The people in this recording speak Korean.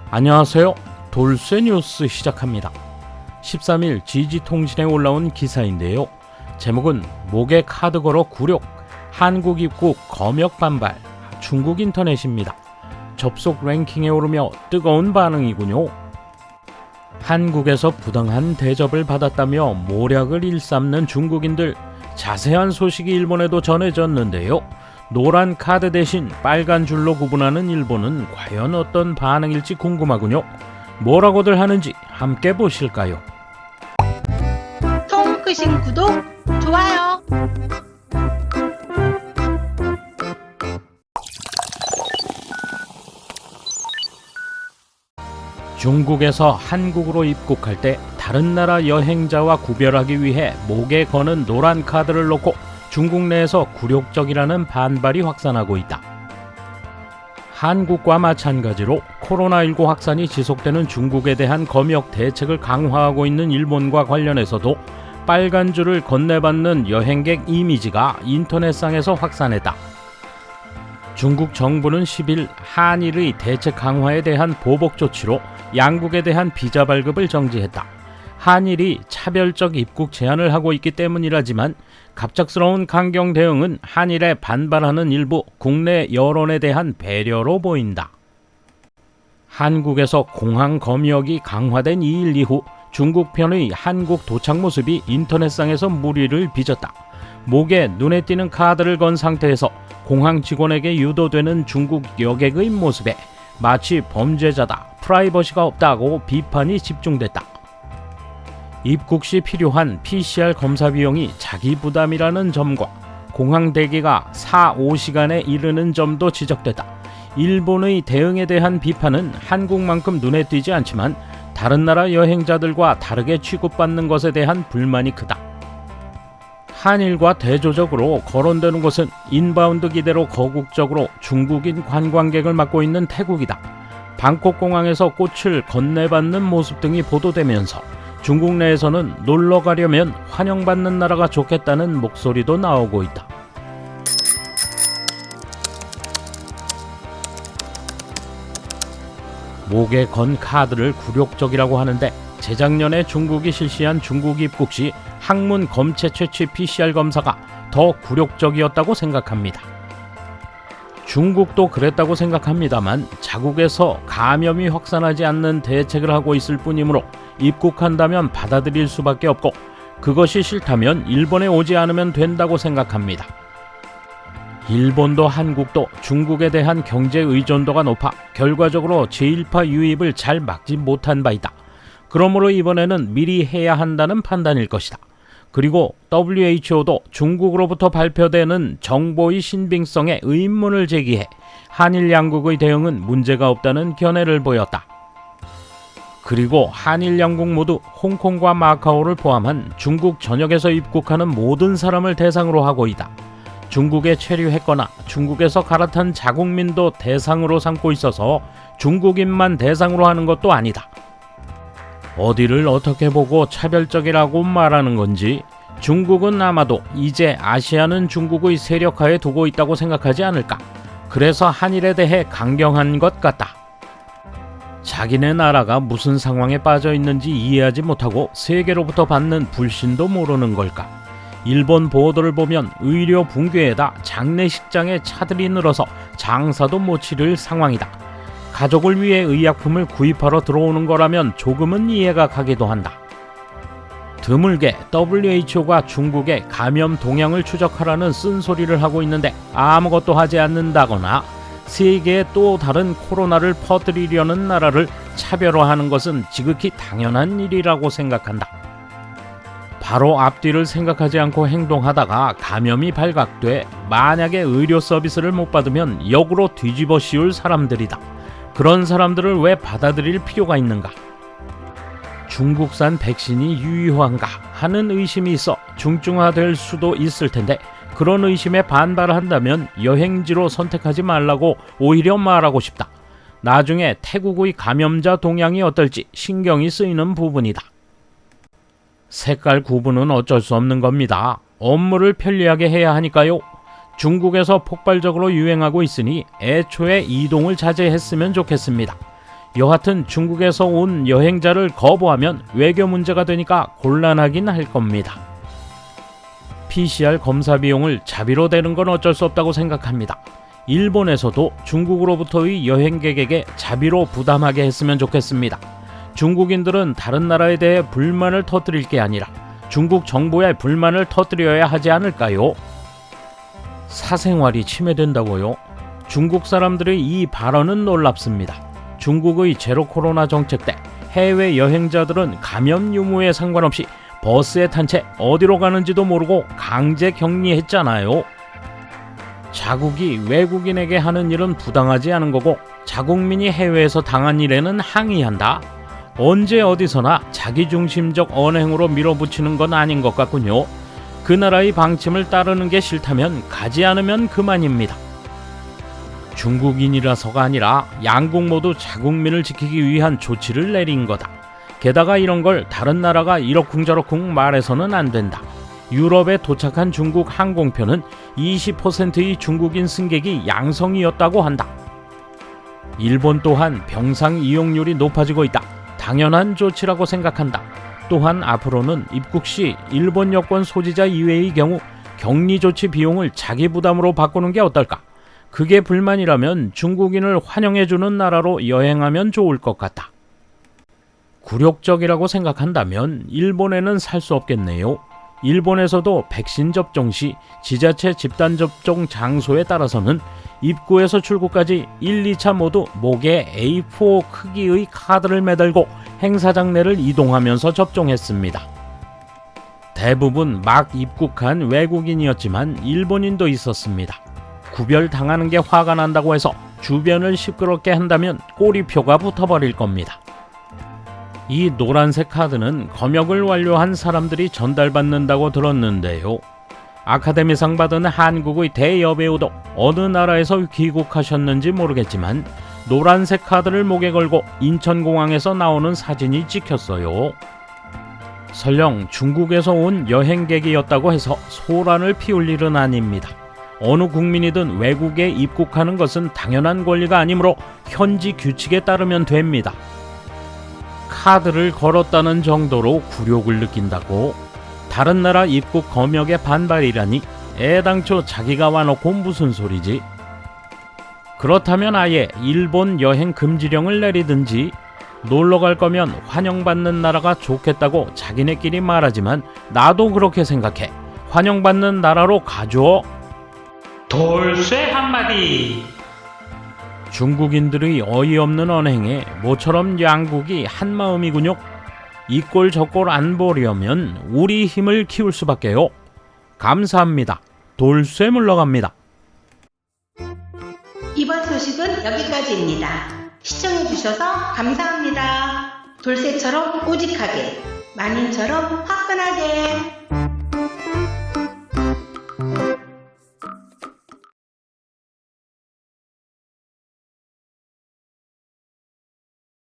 안녕하세요. 돌쇠 뉴스 시작합니다. 13일 지지통신에 올라온 기사인데요. 제목은 목에 카드 걸어 굴욕, 한국 입국 검역 반발, 중국 인터넷입니다. 접속 랭킹에 오르며 뜨거운 반응이군요. 한국에서 부당한 대접을 받았다며 모략을 일삼는 중국인들, 자세한 소식이 일본에도 전해졌는데요. 노란 카드 대신 빨간 줄로 구분하는 일본은 과연 어떤 반응일지 궁금하군요. 뭐라고들 하는지 함께 보실까요? 통 크신 구독, 좋아요. 중국에서 한국으로 입국할 때 다른 나라 여행자와 구별하기 위해 목에 거는 노란 카드를 놓고 중국 내에서 굴욕적이라는 반발이 확산하고 있다. 한국과 마찬가지로 코로나19 확산이 지속되는 중국에 대한 검역 대책을 강화하고 있는 일본과 관련해서도 빨간 줄을 건네받는 여행객 이미지가 인터넷상에서 확산했다. 중국 정부는 10일 한일의 대책 강화에 대한 보복 조치로 양국에 대한 비자 발급을 정지했다. 한일이 차별적 입국 제한을 하고 있기 때문이라지만 갑작스러운 강경 대응은 한일에 반발하는 일부 국내 여론에 대한 배려로 보인다. 한국에서 공항 검역이 강화된 2일 이후 중국 편의 한국 도착 모습이 인터넷상에서 물의를 빚었다. 목에 눈에 띄는 카드를 건 상태에서 공항 직원에게 유도되는 중국 여객의 모습에 마치 범죄자다, 프라이버시가 없다고 비판이 집중됐다. 입국 시 필요한 PCR 검사 비용이 자기 부담이라는 점과 공항 대기가 4-5시간에 이르는 점도 지적됐다. 일본의 대응에 대한 비판은 한국만큼 눈에 띄지 않지만 다른 나라 여행자들과 다르게 취급받는 것에 대한 불만이 크다. 한일과 대조적으로 거론되는 곳은 인바운드 기대로 거국적으로 중국인 관광객을 맡고 있는 태국이다. 방콕 공항에서 꽃을 건네받는 모습 등이 보도되면서 중국 내에서는 놀러 가려면 환영받는 나라가 좋겠다는 목소리도 나오고 있다. 목에 건 카드를 굴욕적이라고 하는데 재작년에 중국이 실시한 중국 입국 시 항문 검체 채취 PCR 검사가 더 굴욕적이었다고 생각합니다. 중국도 그랬다고 생각합니다만 자국에서 감염이 확산하지 않는 대책을 하고 있을 뿐이므로 입국한다면 받아들일 수밖에 없고 그것이 싫다면 일본에 오지 않으면 된다고 생각합니다. 일본도 한국도 중국에 대한 경제 의존도가 높아 결과적으로 제1파 유입을 잘 막지 못한 바이다. 그러므로 이번에는 미리 해야 한다는 판단일 것이다. 그리고 WHO도 중국으로부터 발표되는 정보의 신빙성에 의문을 제기해 한일 양국의 대응은 문제가 없다는 견해를 보였다. 그리고 한일 양국 모두 홍콩과 마카오를 포함한 중국 전역에서 입국하는 모든 사람을 대상으로 하고 있다. 중국에 체류했거나 중국에서 갈아탄 자국민도 대상으로 삼고 있어서 중국인만 대상으로 하는 것도 아니다. 어디를 어떻게 보고 차별적이라고 말하는 건지 중국은 아마도 이제 아시아는 중국의 세력하에 두고 있다고 생각하지 않을까. 그래서 한일에 대해 강경한 것 같다. 자기네 나라가 무슨 상황에 빠져 있는지 이해하지 못하고 세계로부터 받는 불신도 모르는 걸까. 일본 보도를 보면 의료 붕괴에다 장례식장에 차들이 늘어서 장사도 못 치를 상황이다. 가족을 위해 의약품을 구입하러 들어오는 거라면 조금은 이해가 가기도 한다. 드물게 WHO가 중국의 감염 동향을 추적하라는 쓴소리를 하고 있는데 아무것도 하지 않는다거나 세계에 또 다른 코로나를 퍼뜨리려는 나라를 차별화하는 것은 지극히 당연한 일이라고 생각한다. 바로 앞뒤를 생각하지 않고 행동하다가 감염이 발각돼 만약에 의료 서비스를 못 받으면 역으로 뒤집어 씌울 사람들이다. 그런 사람들을 왜 받아들일 필요가 있는가? 중국산 백신이 유효한가 하는 의심이 있어 중증화될 수도 있을 텐데 그런 의심에 반발한다면 여행지로 선택하지 말라고 오히려 말하고 싶다. 나중에 태국의 감염자 동향이 어떨지 신경이 쓰이는 부분이다. 색깔 구분은 어쩔 수 없는 겁니다. 업무를 편리하게 해야 하니까요. 중국에서 폭발적으로 유행하고 있으니 애초에 이동을 자제했으면 좋겠습니다. 여하튼 중국에서 온 여행자를 거부하면 외교 문제가 되니까 곤란하긴 할 겁니다. PCR 검사 비용을 자비로 대는 건 어쩔 수 없다고 생각합니다. 일본에서도 중국으로부터의 여행객에게 자비로 부담하게 했으면 좋겠습니다. 중국인들은 다른 나라에 대해 불만을 터뜨릴 게 아니라 중국 정부에 불만을 터뜨려야 하지 않을까요? 사생활이 침해된다고요? 중국 사람들의 이 발언은 놀랍습니다. 중국의 제로 코로나 정책 때 해외 여행자들은 감염 유무에 상관없이 버스에 탄 채 어디로 가는지도 모르고 강제 격리했잖아요. 자국이 외국인에게 하는 일은 부당하지 않은 거고 자국민이 해외에서 당한 일에는 항의한다. 언제 어디서나 자기중심적 언행으로 밀어붙이는 건 아닌 것 같군요. 그 나라의 방침을 따르는 게 싫다면 가지 않으면 그만입니다. 중국인이라서가 아니라 양국 모두 자국민을 지키기 위한 조치를 내린 거다. 게다가 이런 걸 다른 나라가 이러쿵저러쿵 말해서는 안 된다. 유럽에 도착한 중국 항공편은 20%의 중국인 승객이 양성이었다고 한다. 일본 또한 병상 이용률이 높아지고 있다. 당연한 조치라고 생각한다. 또한 앞으로는 입국 시 일본 여권 소지자 이외의 경우 격리 조치 비용을 자기 부담으로 바꾸는 게 어떨까? 그게 불만이라면 중국인을 환영해주는 나라로 여행하면 좋을 것 같다. 굴욕적이라고 생각한다면 일본에는 살 수 없겠네요. 일본에서도 백신 접종 시 지자체 집단 접종 장소에 따라서는 입구에서 출구까지 1, 2차 모두 목에 A4 크기의 카드를 매달고 행사장 내를 이동하면서 접종했습니다. 대부분 막 입국한 외국인이었지만 일본인도 있었습니다. 구별당하는 게 화가 난다고 해서 주변을 시끄럽게 한다면 꼬리표가 붙어버릴 겁니다. 이 노란색 카드는 검역을 완료한 사람들이 전달받는다고 들었는데요. 아카데미상 받은 한국의 대여배우도 어느 나라에서 귀국하셨는지 모르겠지만 노란색 카드를 목에 걸고 인천공항에서 나오는 사진이 찍혔어요. 설령 중국에서 온 여행객이었다고 해서 소란을 피울 일은 아닙니다. 어느 국민이든 외국에 입국하는 것은 당연한 권리가 아니므로 현지 규칙에 따르면 됩니다. 카드를 걸었다는 정도로 굴욕을 느낀다고? 다른 나라 입국 검역의 반발이라니? 애당초 자기가 와놓고 무슨 소리지? 그렇다면 아예 일본 여행 금지령을 내리든지, 놀러 갈 거면 환영받는 나라가 좋겠다고 자기네끼리 말하지만 나도 그렇게 생각해. 환영받는 나라로 가줘. 돌쇠 한마디. 중국인들의 어이없는 언행에 모처럼 양국이 한마음이군요. 이 꼴 저 꼴 안 보려면 우리 힘을 키울 수밖에요. 감사합니다. 돌쇠 물러갑니다. 이번 소식은 여기까지입니다. 시청해주셔서 감사합니다. 돌쇠처럼 우직하게, 만인처럼 화끈하게.